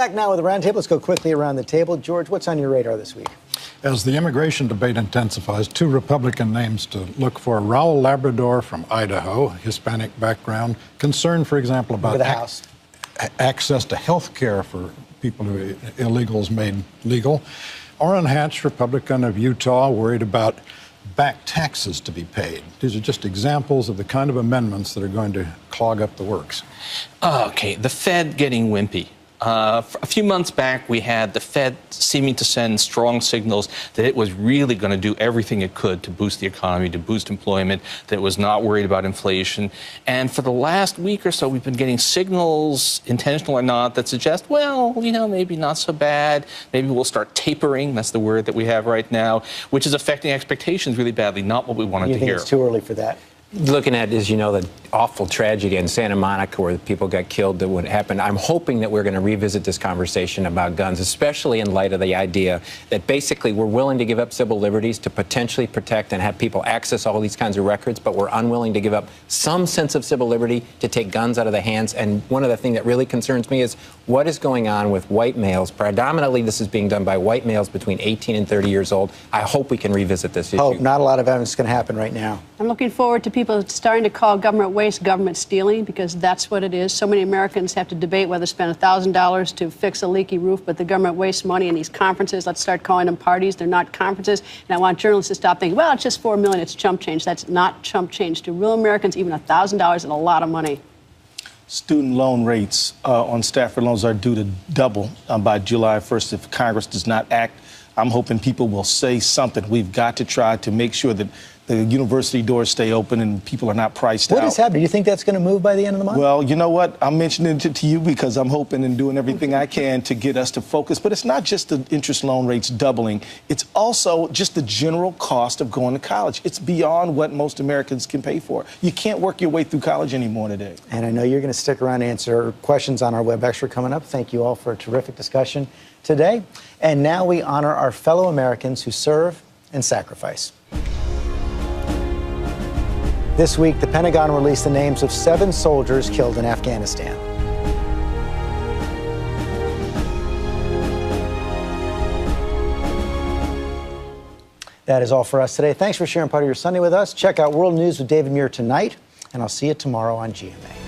Back now with the Roundtable. Let's go quickly around the table. George, what's on your radar this week? As the immigration debate intensifies, two Republican names to look for: Raul Labrador from Idaho, Hispanic background, concerned, for example, about access to health care for people who illegals made legal. Orrin Hatch, Republican of Utah, worried about back taxes to be paid. These are just examples of the kind of amendments that are going to clog up the works. Okay, the Fed getting wimpy. A few months back, we had the Fed seeming to send strong signals that it was really going to do everything it could to boost the economy, to boost employment, that it was not worried about inflation. And for the last week or so, we've been getting signals, intentional or not, that suggest, well, you know, maybe not so bad. Maybe we'll start tapering. That's the word that we have right now, which is affecting expectations really badly, not what we wanted to hear. You think it's too early for that? Looking at, as you know, the awful tragedy in Santa Monica where people got killed, that would happen. I'm hoping that we're going to revisit this conversation about guns, especially in light of the idea that basically we're willing to give up civil liberties to potentially protect and have people access all these kinds of records, but we're unwilling to give up some sense of civil liberty to take guns out of the hands. And one of the things that really concerns me is what is going on with white males. Predominantly, this is being done by white males between 18 and 30 years old. I hope we can revisit this issue. Not a lot of evidence is going to happen right now. I'm looking forward to people starting to call government waste government stealing, because that's what it is. So many Americans have to debate whether to spend $1,000 to fix a leaky roof, but the government wastes money in these conferences. Let's start calling them parties. They're not conferences. And I want journalists to stop thinking, well, it's just $4 million, it's chump change. That's not chump change. To real Americans, even $1,000 is a lot of money. Student loan rates on Stafford loans are due to double by July 1st if Congress does not act. I'm hoping people will say something. We've got to try to make sure that the university doors stay open and people are not priced out. What has happened? Do you think that's going to move by the end of the month? Well, you know what? I'm mentioning it to you because I'm hoping and doing everything I can to get us to focus. But it's not just the interest loan rates doubling. It's also just the general cost of going to college. It's beyond what most Americans can pay for. You can't work your way through college anymore today. And I know you're going to stick around and answer questions on our Web Extra coming up. Thank you all for a terrific discussion today. And now we honor our fellow Americans who serve and sacrifice. This week, the Pentagon released the names of 7 soldiers killed in Afghanistan. That is all for us today. Thanks for sharing part of your Sunday with us. Check out World News with David Muir tonight, and I'll see you tomorrow on GMA.